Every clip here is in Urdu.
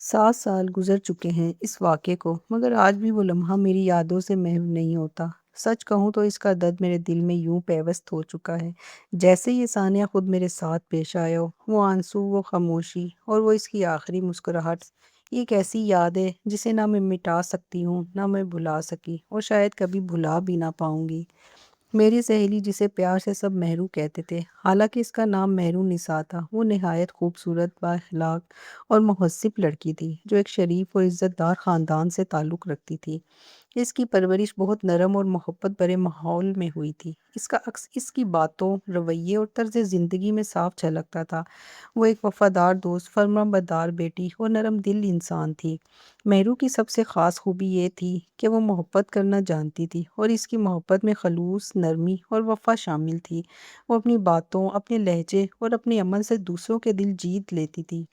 7 سال گزر چکے ہیں اس واقعے کو، مگر آج بھی وہ لمحہ میری یادوں سے محو نہیں ہوتا۔ سچ کہوں تو اس کا درد میرے دل میں یوں پیوست ہو چکا ہے جیسے یہ ثانیہ خود میرے ساتھ پیش آیا ہو۔ وہ آنسو، وہ خاموشی اور وہ اس کی آخری مسکراہٹ، یہ ایک ایسی یاد ہے جسے نہ میں مٹا سکتی ہوں نہ میں بھلا سکی، اور شاید کبھی بھلا بھی نہ پاؤں گی۔ میری سہیلی، جسے پیار سے سب مہرو کہتے تھے، حالانکہ اس کا نام مہرو نساء تھا، وہ نہایت خوبصورت، با اخلاق اور مہذب لڑکی تھی جو ایک شریف اور عزت دار خاندان سے تعلق رکھتی تھی۔ اس کی پرورش بہت نرم اور محبت بھرے ماحول میں ہوئی تھی۔ اس کا عکس اس کی باتوں، رویے اور طرز زندگی میں صاف جھلکتا تھا۔ وہ ایک وفادار دوست، فرمانبردار بیٹی اور نرم دل انسان تھی۔ مہرو کی سب سے خاص خوبی یہ تھی کہ وہ محبت کرنا جانتی تھی، اور اس کی محبت میں خلوص، نرمی اور وفا شامل تھی۔ وہ اپنی باتوں، اپنے لہجے اور اپنے عمل سے دوسروں کے دل جیت لیتی تھی۔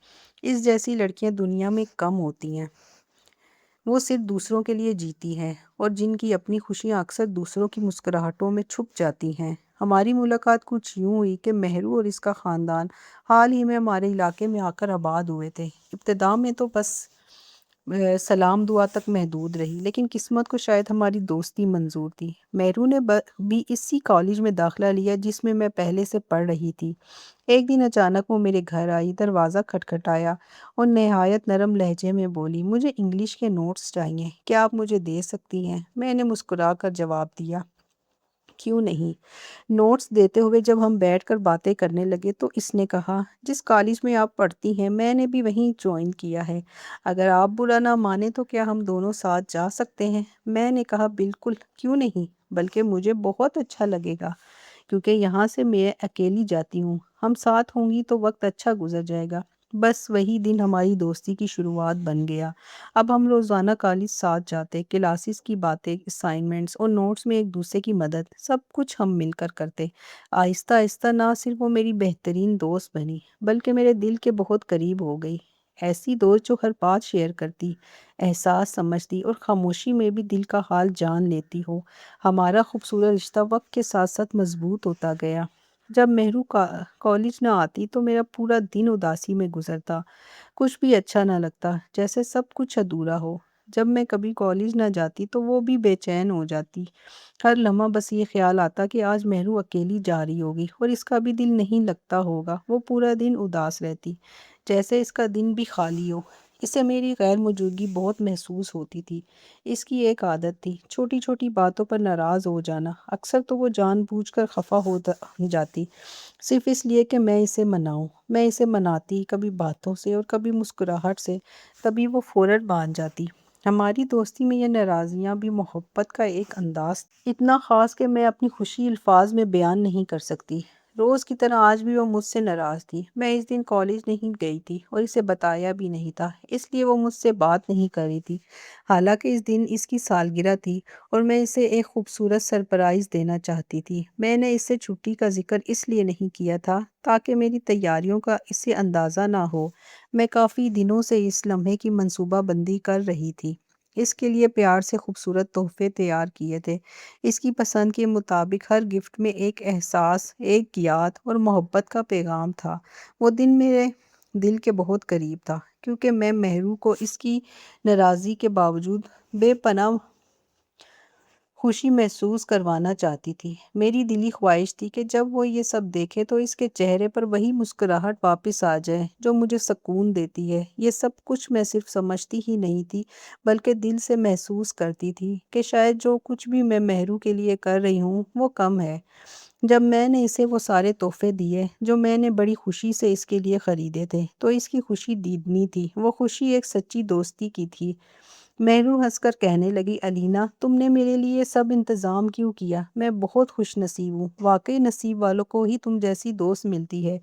اس جیسی لڑکیاں دنیا میں کم ہوتی ہیں۔ وہ صرف دوسروں کے لیے جیتی ہیں، اور جن کی اپنی خوشیاں اکثر دوسروں کی مسکراہٹوں میں چھپ جاتی ہیں۔ ہماری ملاقات کچھ یوں ہوئی کہ مہرو اور اس کا خاندان حال ہی میں ہمارے علاقے میں آ کر آباد ہوئے تھے۔ ابتدا میں تو بس سلام دعا تک محدود رہی، لیکن قسمت کو شاید ہماری دوستی منظور تھی۔ مہرو نے بھی اسی کالج میں داخلہ لیا جس میں پہلے سے پڑھ رہی تھی۔ ایک دن اچانک وہ میرے گھر آئی، دروازہ کھٹکھٹایا اور نہایت نرم لہجے میں بولی، مجھے انگلش کے نوٹس چاہیے، کیا آپ مجھے دے سکتی ہیں؟ میں نے مسکرا کر جواب دیا، کیوں نہیں۔ نوٹس دیتے ہوئے جب ہم بیٹھ کر باتیں کرنے لگے تو اس نے کہا، جس کالج میں آپ پڑھتی ہیں میں نے بھی وہیں جوائن کیا ہے، اگر آپ برا نہ مانیں تو کیا ہم دونوں ساتھ جا سکتے ہیں؟ میں نے کہا، بالکل، کیوں نہیں، بلکہ مجھے بہت اچھا لگے گا، کیونکہ یہاں سے میں اکیلی جاتی ہوں، ہم ساتھ ہوں گی تو وقت اچھا گزر جائے گا۔ بس وہی دن ہماری دوستی کی شروعات بن گیا۔ اب ہم روزانہ کالج ساتھ جاتے، کلاسز کی باتیں، اسائنمنٹس اور نوٹس میں ایک دوسرے کی مدد، سب کچھ ہم مل کر کرتے۔ آہستہ آہستہ نہ صرف وہ میری بہترین دوست بنی، بلکہ میرے دل کے بہت قریب ہو گئی۔ ایسی دوست جو ہر بات شیئر کرتی، احساس سمجھتی اور خاموشی میں بھی دل کا حال جان لیتی ہو۔ ہمارا خوبصورت رشتہ وقت کے ساتھ ساتھ مضبوط ہوتا گیا۔ جب مہرو کالج نہ آتی تو میرا پورا دن اداسی میں گزرتا، کچھ بھی اچھا نہ لگتا، جیسے سب کچھ ادھورا ہو۔ جب میں کبھی کالج نہ جاتی تو وہ بھی بے چین ہو جاتی۔ ہر لمحہ بس یہ خیال آتا کہ آج مہرو اکیلی جا رہی ہوگی اور اس کا بھی دل نہیں لگتا ہوگا۔ وہ پورا دن اداس رہتی، جیسے اس کا دن بھی خالی ہو۔ اسے میری غیر موجودگی بہت محسوس ہوتی تھی۔ اس کی ایک عادت تھی، چھوٹی چھوٹی باتوں پر ناراض ہو جانا۔ اکثر تو وہ جان بوجھ کر خفا ہو جاتی، صرف اس لیے کہ میں اسے مناؤں۔ میں اسے مناتی، کبھی باتوں سے اور کبھی مسکراہٹ سے، تبھی وہ فوراً مان جاتی۔ ہماری دوستی میں یہ ناراضیاں بھی محبت کا ایک انداز اتنا خاص کہ میں اپنی خوشی الفاظ میں بیان نہیں کر سکتی۔ روز کی طرح آج بھی وہ مجھ سے ناراض تھی۔ میں اس دن کالج نہیں گئی تھی اور اسے بتایا بھی نہیں تھا، اس لیے وہ مجھ سے بات نہیں کر رہی تھی، حالانکہ اس دن اس کی سالگرہ تھی اور میں اسے ایک خوبصورت سرپرائز دینا چاہتی تھی۔ میں نے اس سے چھٹی کا ذکر اس لیے نہیں کیا تھا تاکہ میری تیاریوں کا اسے اندازہ نہ ہو۔ میں کافی دنوں سے اس لمحے کی منصوبہ بندی کر رہی تھی، اس کے لیے پیار سے خوبصورت تحفے تیار کیے تھے۔ اس کی پسند کے مطابق ہر گفٹ میں ایک احساس، ایک یاد اور محبت کا پیغام تھا۔ وہ دن میرے دل کے بہت قریب تھا، کیونکہ میں مہرو کو اس کی ناراضی کے باوجود بے پناہ خوشی محسوس کروانا چاہتی تھی۔ میری دلی خواہش تھی کہ جب وہ یہ سب دیکھے تو اس کے چہرے پر وہی مسکراہٹ واپس آ جائے جو مجھے سکون دیتی ہے۔ یہ سب کچھ میں صرف سمجھتی ہی نہیں تھی، بلکہ دل سے محسوس کرتی تھی کہ شاید جو کچھ بھی میں مہرو کے لیے کر رہی ہوں وہ کم ہے۔ جب میں نے اسے وہ سارے تحفے دیے جو میں نے بڑی خوشی سے اس کے لیے خریدے تھے تو اس کی خوشی دیدنی تھی۔ وہ خوشی ایک سچی دوستی کی تھی۔ مہرو ہنس کر کہنے لگی، الینا، تم نے میرے لیے یہ سب انتظام کیوں کیا؟ میں بہت خوش نصیب ہوں، واقعی نصیب والوں کو ہی تم جیسی دوست ملتی ہے،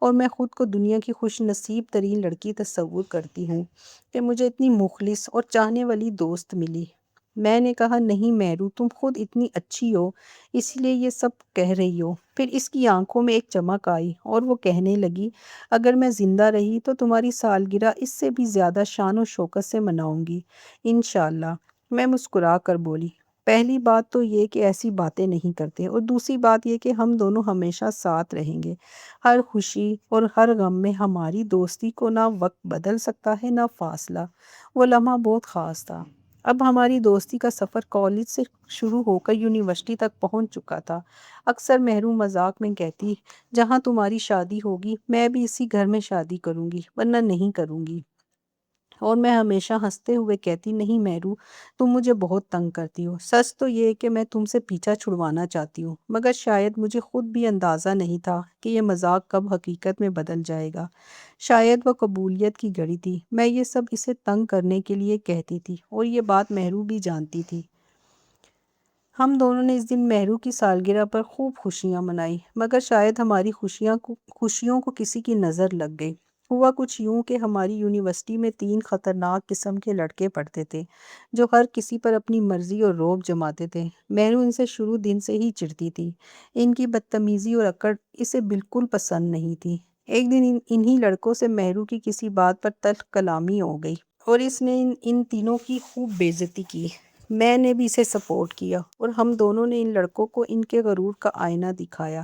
اور میں خود کو دنیا کی خوش نصیب ترین لڑکی تصور کرتی ہوں کہ مجھے اتنی مخلص اور چاہنے والی دوست ملی۔ میں نے کہا، نہیں مہرو، تم خود اتنی اچھی ہو، اس لیے یہ سب کہہ رہی ہو۔ پھر اس کی آنکھوں میں ایک چمک آئی اور وہ کہنے لگی، اگر میں زندہ رہی تو تمہاری سالگرہ اس سے بھی زیادہ شان و شوکت سے مناؤں گی، انشاءاللہ۔ میں مسکرا کر بولی، پہلی بات تو یہ کہ ایسی باتیں نہیں کرتے، اور دوسری بات یہ کہ ہم دونوں ہمیشہ ساتھ رہیں گے۔ ہر خوشی اور ہر غم میں ہماری دوستی کو نہ وقت بدل سکتا ہے نہ فاصلہ۔ وہ لمحہ بہت خاص تھا۔ اب ہماری دوستی کا سفر کالج سے شروع ہو کر یونیورسٹی تک پہنچ چکا تھا۔ اکثر مہرو مذاق میں کہتی، جہاں تمہاری شادی ہوگی میں بھی اسی گھر میں شادی کروں گی، ورنہ نہیں کروں گی۔ اور میں ہمیشہ ہنستے ہوئے کہتی، نہیں مہرو، تم مجھے بہت تنگ کرتی ہو۔ سچ تو یہ ہے کہ میں تم سے پیچھا چھڑوانا چاہتی ہوں، مگر شاید مجھے خود بھی اندازہ نہیں تھا کہ یہ مذاق کب حقیقت میں بدل جائے گا۔ شاید وہ قبولیت کی گھڑی تھی۔ میں یہ سب اسے تنگ کرنے کے لیے کہتی تھی، اور یہ بات مہرو بھی جانتی تھی۔ ہم دونوں نے اس دن مہرو کی سالگرہ پر خوب خوشیاں منائی، مگر شاید ہماری خوشیوں کو کسی کی نظر لگ گئی۔ ہوا کچھ یوں کہ ہماری یونیورسٹی میں 3 خطرناک قسم کے لڑکے پڑھتے تھے، جو ہر کسی پر اپنی مرضی اور رعب جماتے تھے۔ مہرو ان سے شروع دن سے ہی چڑھتی تھی۔ ان کی بدتمیزی اور اکڑ اسے بالکل پسند نہیں تھی۔ ایک دن انہی لڑکوں سے مہرو کی کسی بات پر تلخ کلامی ہو گئی، اور اس نے ان تینوں کی خوب بے عزتی کی۔ میں نے بھی اسے سپورٹ کیا، اور ہم دونوں نے ان لڑکوں کو ان کے غرور کا آئینہ دکھایا،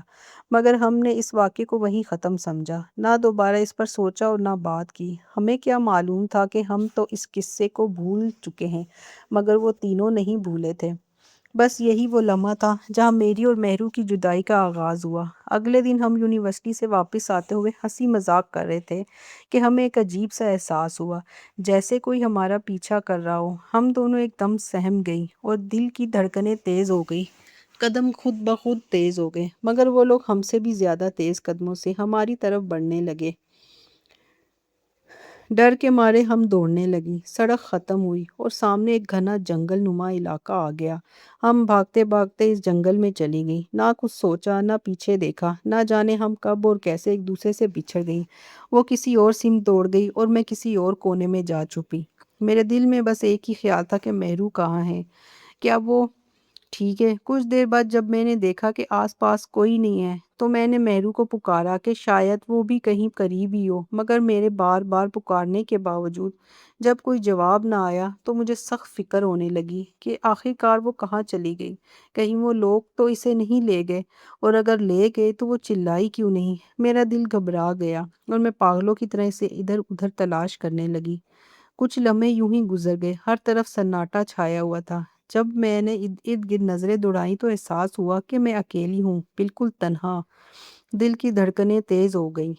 مگر ہم نے اس واقعے کو وہیں ختم سمجھا، نہ دوبارہ اس پر سوچا اور نہ بات کی۔ ہمیں کیا معلوم تھا کہ ہم تو اس قصے کو بھول چکے ہیں، مگر وہ تینوں نہیں بھولے تھے۔ بس یہی وہ لمحہ تھا جہاں میری اور مہرو کی جدائی کا آغاز ہوا۔ اگلے دن ہم یونیورسٹی سے واپس آتے ہوئے ہنسی مذاق کر رہے تھے کہ ہمیں ایک عجیب سا احساس ہوا، جیسے کوئی ہمارا پیچھا کر رہا ہو۔ ہم دونوں ایک دم سہم گئیں اور دل کی دھڑکنیں تیز ہو گئی، قدم خود بخود تیز ہو گئے، مگر وہ لوگ ہم سے بھی زیادہ تیز قدموں سے ہماری طرف بڑھنے لگے۔ ڈر کے مارے ہم دوڑنے لگیں۔ سڑک ختم ہوئی اور سامنے ایک گھنا جنگل نما علاقہ آ گیا۔ ہم بھاگتے بھاگتے اس جنگل میں چلی گئیں، نہ کچھ سوچا نہ پیچھے دیکھا۔ نہ جانے ہم کب اور کیسے ایک دوسرے سے بچھڑ گئیں۔ وہ کسی اور سمت دوڑ گئی اور میں کسی اور کونے میں جا چھپی۔ میرے دل میں بس ایک ہی خیال تھا کہ مہرو کہاں ہے، کیا وہ ٹھیک ہے؟ کچھ دیر بعد جب میں نے دیکھا کہ آس پاس کوئی نہیں ہے، تو میں نے مہرو کو پکارا کہ شاید وہ بھی کہیں قریب ہی ہو، مگر میرے بار بار پکارنے کے باوجود جب کوئی جواب نہ آیا تو مجھے سخت فکر ہونے لگی کہ آخر کار وہ کہاں چلی گئی۔ کہیں وہ لوگ تو اسے نہیں لے گئے، اور اگر لے گئے تو وہ چلائی کیوں نہیں؟ میرا دل گھبرا گیا اور میں پاگلوں کی طرح اسے ادھر ادھر تلاش کرنے لگی۔ کچھ لمحے یوں ہی گزر گئے، ہر طرف سناٹا چھایا ہوا تھا۔ جب میں نے ارد گرد نظریں دوڑائیں تو احساس ہوا کہ میں اکیلی ہوں، بالکل تنہا۔ دل کی دھڑکنیں تیز ہو گئیں۔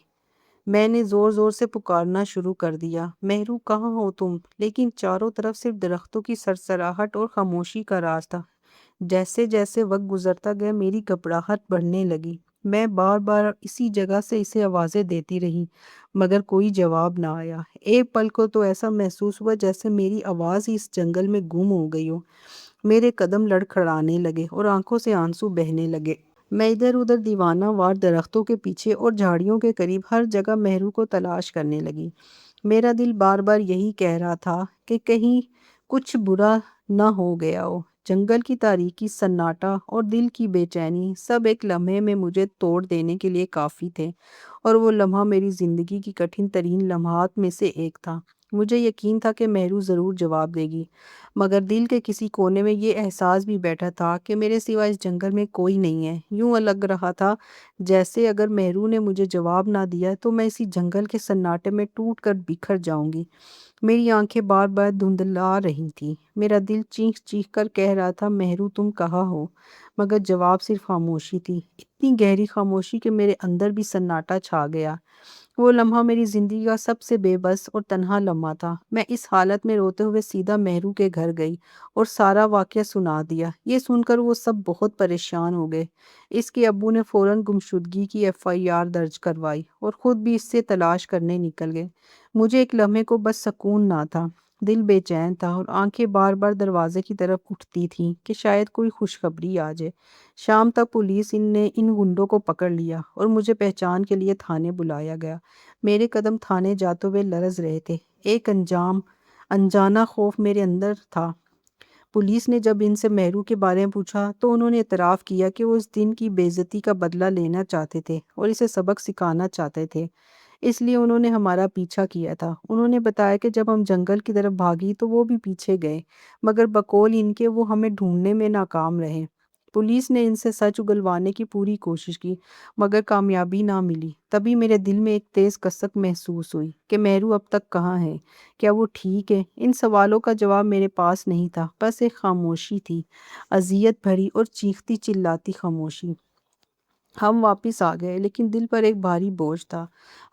میں نے زور زور سے پکارنا شروع کر دیا، مہرو کہاں ہو تم؟ لیکن چاروں طرف صرف درختوں کی سرسراہٹ اور خاموشی کا راز تھا۔ جیسے جیسے وقت گزرتا گیا میری گھبراہٹ بڑھنے لگی۔ میں بار بار اسی جگہ سے اسے آوازیں دیتی رہی، مگر کوئی جواب نہ آیا۔ ایک پل کو تو ایسا محسوس ہوا جیسے میری آواز ہی اس جنگل میں گم ہو گئی ہو۔ میرے قدم لڑکھڑانے لگے اور آنکھوں سے آنسو بہنے لگے۔ میں ادھر ادھر دیوانہ وار درختوں کے پیچھے اور جھاڑیوں کے قریب ہر جگہ مہرو کو تلاش کرنے لگی۔ میرا دل بار بار یہی کہہ رہا تھا کہ کہیں کچھ برا نہ ہو گیا ہو۔ جنگل کی تاریکی، سناٹا اور دل کی بے چینی سب ایک لمحے میں مجھے توڑ دینے کے لیے کافی تھے، اور وہ لمحہ میری زندگی کی کٹھن ترین لمحات میں سے ایک تھا۔ مجھے یقین تھا کہ مہرو ضرور جواب دے گی، مگر دل کے کسی کونے میں یہ احساس بھی بیٹھا تھا کہ میرے سوا اس جنگل میں کوئی نہیں ہے۔ یوں لگ رہا تھا جیسے اگر مہرو نے مجھے جواب نہ دیا تو میں اسی جنگل کے سناٹے میں ٹوٹ کر بکھر جاؤں گی۔ میری آنکھیں بار بار دھندلا رہی تھیں، میرا دل چیخ چیخ کر کہہ رہا تھا، مہرو تم کہاں ہو؟ مگر جواب صرف خاموشی تھی، اتنی گہری خاموشی کہ میرے اندر بھی سناٹا چھا گیا۔ وہ لمحہ میری زندگی کا سب سے بے بس اور تنہا لمحہ تھا۔ میں اس حالت میں روتے ہوئے سیدھا مہرو کے گھر گئی اور سارا واقعہ سنا دیا۔ یہ سن کر وہ سب بہت پریشان ہو گئے۔ اس کے ابو نے فوراً گمشدگی کی FIR درج کروائی اور خود بھی اس سے تلاش کرنے نکل گئے۔ مجھے ایک لمحے کو بس سکون نہ تھا، دل بے چین تھا اور آنکھیں بار بار دروازے کی طرف اٹھتی تھیں کہ شاید کوئی خوشخبری آ جائے۔ شام تک پولیس نے ان گنڈوں کو پکڑ لیا اور مجھے پہچان کے لیے تھانے بلایا گیا۔ میرے قدم تھانے جاتے ہوئے لرز رہے تھے، ایک انجانہ خوف میرے اندر تھا۔ پولیس نے جب ان سے مہرو کے بارے میں پوچھا تو انہوں نے اعتراف کیا کہ وہ اس دن کی بے عزتی کا بدلہ لینا چاہتے تھے اور اسے سبق سکھانا چاہتے تھے۔ اس لیے انہوں نے ہمارا پیچھا کیا تھا۔ انہوں نے بتایا کہ جب ہم جنگل کی طرف بھاگی تو وہ بھی پیچھے گئے، مگر بقول ان کے وہ ہمیں ڈھونڈنے میں ناکام رہے۔ پولیس نے ان سے سچ اگلوانے کی پوری کوشش کی، مگر کامیابی نہ ملی۔ تبھی میرے دل میں ایک تیز کسک محسوس ہوئی کہ مہرو اب تک کہاں ہے؟ کیا وہ ٹھیک ہے؟ ان سوالوں کا جواب میرے پاس نہیں تھا، بس ایک خاموشی تھی، اذیت بھری اور چیختی چلاتی خاموشی۔ ہم واپس آ گئے، لیکن دل پر ایک بھاری بوجھ تھا۔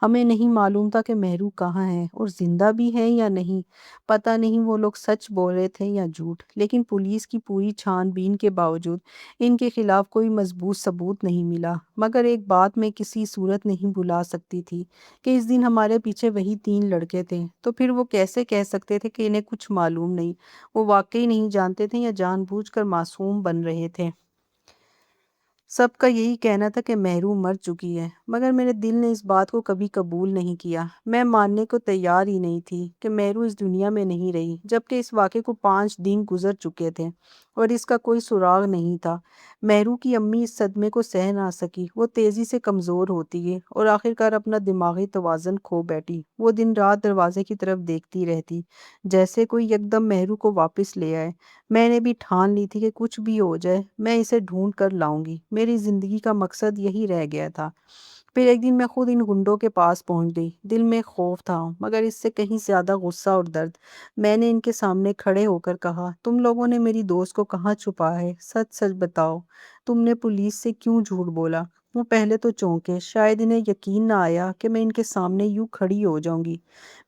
ہمیں نہیں معلوم تھا کہ مہرو کہاں ہے اور زندہ بھی ہے یا نہیں۔ پتہ نہیں وہ لوگ سچ بول رہے تھے یا جھوٹ، لیکن پولیس کی پوری چھان بین کے باوجود ان کے خلاف کوئی مضبوط ثبوت نہیں ملا۔ مگر ایک بات میں کسی صورت نہیں بھلا سکتی تھی کہ اس دن ہمارے پیچھے وہی 3 لڑکے تھے، تو پھر وہ کیسے کہہ سکتے تھے کہ انہیں کچھ معلوم نہیں؟ وہ واقعی نہیں جانتے تھے یا جان بوجھ کر معصوم بن رہے تھے؟ سب کا یہی کہنا تھا کہ مہرو مر چکی ہے، مگر میرے دل نے اس بات کو کبھی قبول نہیں کیا۔ میں ماننے کو تیار ہی نہیں تھی کہ مہرو اس دنیا میں نہیں رہی، جبکہ اس واقعے کو 5 دن گزر چکے تھے اور اس کا کوئی سراغ نہیں تھا۔ مہرو کی امی اس صدمے کو سہ نہ سکی، وہ تیزی سے کمزور ہوتی گئی اور آخرکار اپنا دماغی توازن کھو بیٹھی۔ وہ دن رات دروازے کی طرف دیکھتی رہتی، جیسے کوئی یکدم مہرو کو واپس لے آئے۔ میں نے بھی ٹھان لی تھی کہ کچھ بھی ہو جائے میں اسے ڈھونڈ کر لاؤں گی، میری زندگی کا مقصد یہی رہ گیا تھا۔ پھر ایک دن میں خود ان گنڈوں کے پاس پہنچ گئی۔ دل میں خوف تھا، مگر اس سے کہیں زیادہ غصہ اور درد۔ میں نے ان کے سامنے کھڑے ہو کر کہا، تم لوگوں نے میری دوست کو کہاں چھپا ہے؟ سچ سچ بتاؤ، تم نے پولیس سے کیوں جھوٹ بولا؟ وہ پہلے تو چونکے، شاید انہیں یقین نہ آیا کہ میں ان کے سامنے یوں کھڑی ہو جاؤں گی۔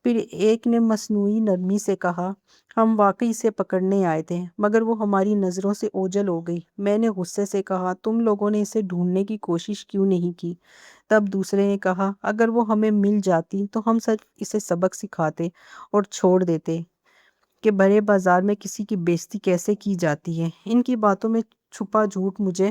پھر ایک نے مصنوعی نرمی سے کہا، ہم واقعی اسے پکڑنے آئے تھے، مگر وہ ہماری نظروں سے اوجھل ہو گئی۔ میں نے غصے سے کہا، تم لوگوں نے اسے ڈھونڈنے کی کوشش کیوں نہیں کی؟ تب دوسرے نے کہا، اگر وہ ہمیں مل جاتی تو ہم سب اسے سبق سکھاتے اور چھوڑ دیتے کہ بڑے بازار میں کسی کی بےزتی کیسے کی جاتی ہے۔ ان کی باتوں میں چھپا جھوٹ مجھے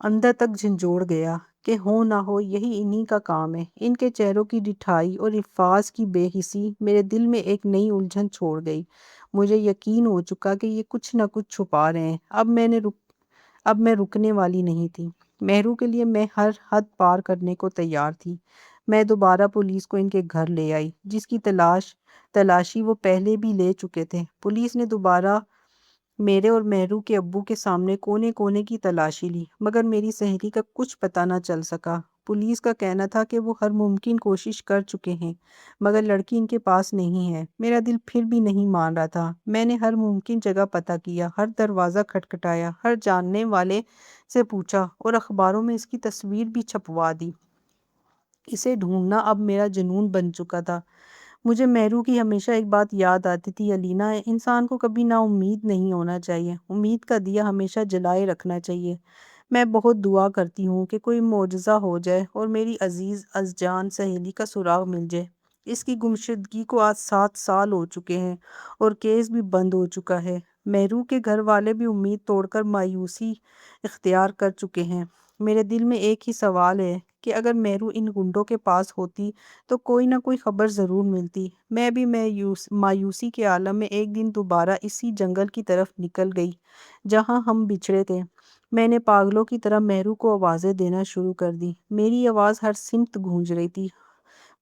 اندر تک جھنجھوڑ گیا کہ ہو نہ ہو یہی انہی کا کام ہے۔ ان کے چہروں کی ڈٹھائی اور الفاظ کی بے حسی میرے دل میں ایک نئی الجھن چھوڑ گئی۔ مجھے یقین ہو چکا کہ یہ کچھ نہ کچھ چھپا رہے ہیں۔ اب میں رکنے والی نہیں تھی۔ مہرو کے لیے میں ہر حد پار کرنے کو تیار تھی۔ میں دوبارہ پولیس کو ان کے گھر لے آئی، جس کی تلاشی وہ پہلے بھی لے چکے تھے۔ پولیس نے دوبارہ میرے اور مہرو کے ابو کے سامنے کونے کونے کی تلاشی لی، مگر میری سہیلی کا کچھ پتہ نہ چل سکا۔ پولیس کا کہنا تھا کہ وہ ہر ممکن کوشش کر چکے ہیں، مگر لڑکی ان کے پاس نہیں ہے۔ میرا دل پھر بھی نہیں مان رہا تھا۔ میں نے ہر ممکن جگہ پتہ کیا، ہر دروازہ کھٹکھٹایا، ہر جاننے والے سے پوچھا اور اخباروں میں اس کی تصویر بھی چھپوا دی۔ اسے ڈھونڈنا اب میرا جنون بن چکا تھا۔ مجھے مہرو کی ہمیشہ ایک بات یاد آتی تھی، الینا، انسان کو کبھی نا امید نہیں ہونا چاہیے، امید کا دیا ہمیشہ جلائے رکھنا چاہیے۔ میں بہت دعا کرتی ہوں کہ کوئی معجزہ ہو جائے اور میری عزیز ازجان سہیلی کا سراغ مل جائے۔ اس کی گمشدگی کو آج 7 سال ہو چکے ہیں اور کیس بھی بند ہو چکا ہے۔ مہرو کے گھر والے بھی امید توڑ کر مایوسی اختیار کر چکے ہیں۔ میرے دل میں ایک ہی سوال ہے کہ اگر مہرو ان گنڈوں کے پاس ہوتی تو کوئی نہ کوئی خبر ضرور ملتی۔ میں بھی مایوسی کے عالم میں ایک دن دوبارہ اسی جنگل کی طرف نکل گئی جہاں ہم بچھڑے تھے۔ میں نے پاگلوں کی طرح مہرو کو آوازیں دینا شروع کر دی۔ میری آواز ہر سمت گونج رہی تھی،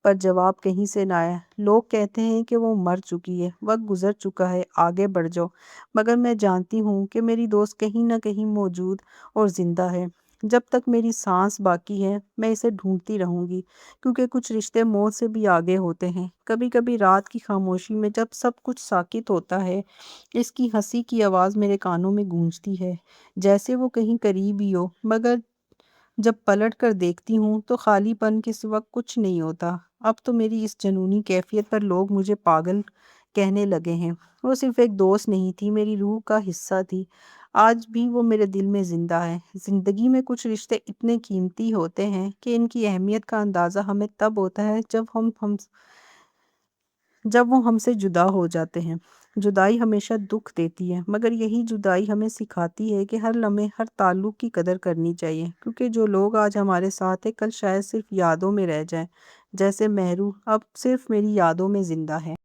پر جواب کہیں سے نہ آیا۔ لوگ کہتے ہیں کہ وہ مر چکی ہے، وقت گزر چکا ہے، آگے بڑھ جاؤ، مگر میں جانتی ہوں کہ میری دوست کہیں نہ کہیں موجود اور زندہ ہے۔ جب تک میری سانس باقی ہے میں اسے ڈھونڈتی رہوں گی، کیونکہ کچھ رشتے موت سے بھی آگے ہوتے ہیں۔ کبھی کبھی رات کی خاموشی میں جب سب کچھ ساکت ہوتا ہے، اس کی ہنسی کی آواز میرے کانوں میں گونجتی ہے، جیسے وہ کہیں قریب ہی ہو، مگر جب پلٹ کر دیکھتی ہوں تو خالی پن کے سوا کچھ نہیں ہوتا۔ اب تو میری اس جنونی کیفیت پر لوگ مجھے پاگل کہنے لگے ہیں۔ وہ صرف ایک دوست نہیں تھی، میری روح کا حصہ تھی۔ آج بھی وہ میرے دل میں زندہ ہے۔ زندگی میں کچھ رشتے اتنے قیمتی ہوتے ہیں کہ ان کی اہمیت کا اندازہ ہمیں تب ہوتا ہے جب وہ ہم سے جدا ہو جاتے ہیں۔ جدائی ہمیشہ دکھ دیتی ہے، مگر یہی جدائی ہمیں سکھاتی ہے کہ ہر لمحے، ہر تعلق کی قدر کرنی چاہیے، کیونکہ جو لوگ آج ہمارے ساتھ ہیں کل شاید صرف یادوں میں رہ جائیں، جیسے مہرو اب صرف میری یادوں میں زندہ ہے۔